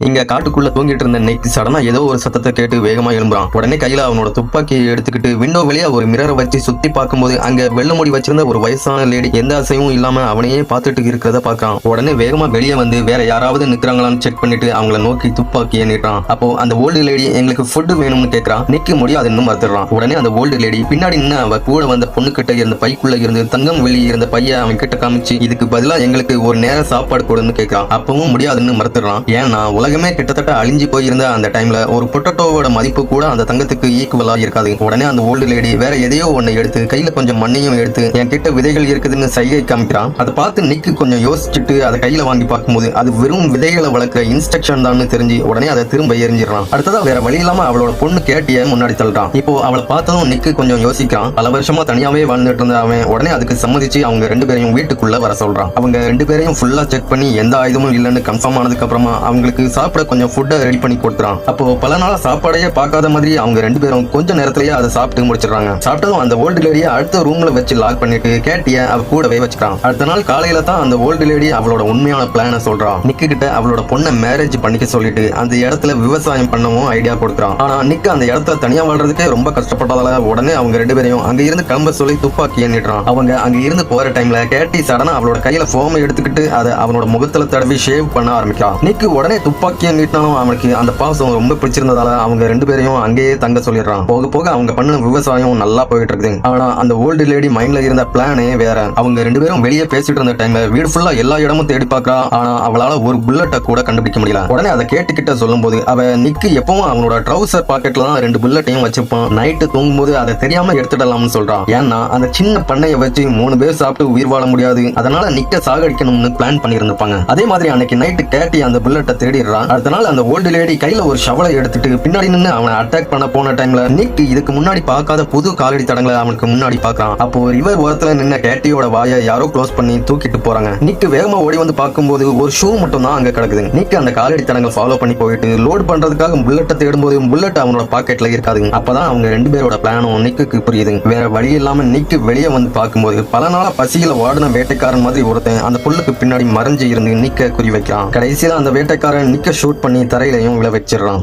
இங்க காட்டுக்குள்ள தூங்கிட்டு இருந்த நிக் சடனா ஏதோ ஒரு சத்தத்தை கேட்டு வேகமா எழும்புறான். உடனே கையில அவனோட துப்பாக்கியை எடுத்துக்கிட்டு விண்டோ வழியா ஒரு மிரரை வச்சு சுத்தி பார்க்கும்போது அங்க வெள்ள முடி வச்சிருந்த ஒரு வயசான லேடி எந்த அசைவும் இல்லாம அவனையே பார்த்துட்டு இருக்கிறத பாக்குறான். உடனே வேகமா வெளியே வந்து வேற யாராவது நிக்கிறாங்களான்னு செக் பண்ணிட்டு அவங்கள நோக்கி துப்பாக்கியை நீட்டான். அப்போ அந்த ஓல்டு லேடி எங்களுக்கு ஃபுட் வேணும்னு கேட்கறான். நிக்க முடியாதுன்னு மறுத்துறான். உடனே அந்த ஓல்டு லேடி பின்னாடி நின்று அவ கூட வந்த பொண்ணு கிட்ட இருந்த பைக்குள்ள இருந்து தங்கம் வெளியே இருந்த பைய அவன் கிட்ட காமிச்சு இதுக்கு பதிலா எங்களுக்கு ஒரு நேரம் சாப்பாடு கொடுன்னு கேட்கறான். அப்பவும் முடியாதுன்னு மறுத்துறான். ஏன்னா உலகமே கிட்டத்தட்ட அழிஞ்சு போயிருந்த அந்த டைம்ல ஒரு பொட்டேட்டோவோட மதிப்பு கூட அந்த தங்கத்துக்கு ஈக்குவலா இருக்காது. உடனே அந்த ஓல்டு லேடி வேற எதையோ ஒண்ணு எடுத்து கையில கொஞ்சம் மண்ணையும் எடுத்து என் கிட்ட விதைகள் இருக்குதுன்னு சைகை காமிக்கிறான். அதை பார்த்து நிக்கு கொஞ்சம் யோசிச்சுட்டு அதை கையில வாங்கி பார்க்கும்போது அது வெறும் விதைகளை வளர்க்க இன்ஸ்ட்ரக்ஷன் தான் தெரிஞ்சு உடனே அதை திரும்ப எரிஞ்சிடறான். அடுத்ததா வேற வழி இல்லாம அவளோட பொண்ணு கேட்டிய முன்னாடி தள்ளுறான். இப்போ அவளை பார்த்ததும் நிக்கு கொஞ்சம் யோசிக்கிறான். பல வருஷமா தனியாவே வாழ்ந்துட்டு இருந்த அவன் உடனே அதுக்கு சம்மதிச்சு அவங்க ரெண்டு பேரையும் வீட்டுக்குள்ள வர சொல்றான். அவங்க ரெண்டு பேரையும் ஃபுல்லா செக் பண்ணி எந்த ஆயுதமும் இல்லைன்னு கன்ஃபார்ம் ஆனதுக்கு அப்புறமா அவங்களுக்கு சாப்பிட கொஞ்சம் ஃபுட்டை ரெடி பண்ணி கொடுத்துறான். அப்போ பல நாளா சாப்பாடையே பார்க்காத மாதிரி அவங்க ரெண்டு பேரும் கொஞ்ச நேரத்திலேயே அதை சாப்பிட்டு முடிச்சிடறாங்க. சாப்பிட்டதும் அந்த ஓல்டு லேடியை அடுத்த ரூம்ல வச்சு லாக் பண்ணிட்டு கேட்டிய அவ கூடவே வச்சுக்கிறான். அடுத்த நாள் காலையில தான் அந்த ஓல்டு லேடி அவளோட உண்மையான பிளான சொல்றான். நிக்கு கிட்ட அவளோட பொண்ணை மேரேஜ் பண்ணிக்க சொல்லிட்டு அந்த இடத்துல விவசாயம் பண்ணவும் ஐடியா கொடுக்குறான். ஆனா நிக்கு அந்த இடத்துல தனியா வாழ்றதுக்கே ரொம்ப கஷ்டப்பட்டதால உடனே அவங்க ரெண்டு பேரையும் அங்க இருந்து கிளம்ப சொல்லி துப்பாக்கி எண்ணிடுறான். அவங்க அங்க இருந்து போற டைம்ல கேட்டி சடனா அவளோட கையில ஃபோமை எடுத்துக்கிட்டு அதை அவனோட முகத்துல தடவி ஷேவ் பண்ண ஆரம்பிக்கிறான். நிக்கு உடனே துப்பாக்கியை நீட்டினாலும் அவனுக்கு அந்த பாசம் ரொம்ப பிடிச்சிருந்ததால அவங்க ரெண்டு பேரையும் அங்கேயே தங்க சொல்லிடுறான். போக போக அவங்க பண்ண விவசாயம் நல்லா போயிட்டு இருக்குது. ஆனா அந்த ஓல்டு லேடி மைண்ட்ல இருந்த பிளானே வேற. அவங்க ரெண்டு பேரும் வெளியே பேசிட்டு இருந்த டைம்ல வீடு ஃபுல்லா எல்லா இடமும் தேடி பாக்குறா. ஆனா அவளால ஒரு புல்லட்டை கூட கண்டுபிடிக்க முடியல. உடனே அதை கேட்டுக்கிட்ட சொல்லும் போது அவ நிக்கு எப்பவும் அவனோட ட்ரௌசர் பாக்கெட்ல தான் 2 புல்லட்டையும் வச்சுப்பான். நைட்டு தூங்கும் போது அதை தெரியாம எடுத்துடலாம்னு சொல்றான். ஏன்னா அந்த சின்ன பண்ணையை வச்சு 3 பேர் சாப்பிட்டு உயிர் வாழ முடியாது. அதனால நிக்க சாகடிக்கணும்னு பிளான் பண்ணிருந்திருப்பாங்க. அதே மாதிரி அன்னைக்கு நைட்டு கேட்டி அந்த புல்லட்டை தேடிடுறான். அடுத்த நாள் அந்த ஓல்டு லேடி கையில ஒரு ஷவலை எடுத்துட்டு பின்னாடி நின்று அவனை அட்டாக் பண்ண போன டைம்ல நிக் இதுக்கு முன்னாடி பார்க்காத புது காலடி தடங்களை அவனுக்கு முன்னாடி பாக்குறான். அப்போ ரிவர் ஓரத்துல நின்ன கேட்டியோட வாயை யாரோ க்ளோஸ் பண்ணி தூக்கிட்டு போறாங்க. நிக் வேகமா ஓடி வந்து பார்க்கும்போது ஒரு ஷூ மட்டும் தான் அங்க கிடக்குது. நிக் அந்த காலடி தடங்களை ஃபாலோ பண்ணி போயிட்டு லோட் பண்றதுக்காக புல்லட்டை தேடும்போது புல்லட் அவனோட பாக்கெட்ல இருக்காது. அப்பதான் அவங்க ரெண்டு பேரோட பிளானும் நிக்கு புரியுது. வேற வழி இல்லாம நிக் வெளியே வந்து பார்க்கும்போது பல நாளா பசியில வாடின வேட்டைக்காரன் மாதிரி ஒருத்தன் அந்த புல்லுக்கு பின்னாடி மறைஞ்சு இருந்து நிக்க குறி வைக்கிறான். கடைசியில அந்த வேட்டைக்காரன் நிக்க ஷூட் பண்ணி தரையிலையும் விழ வச்சிடறான்.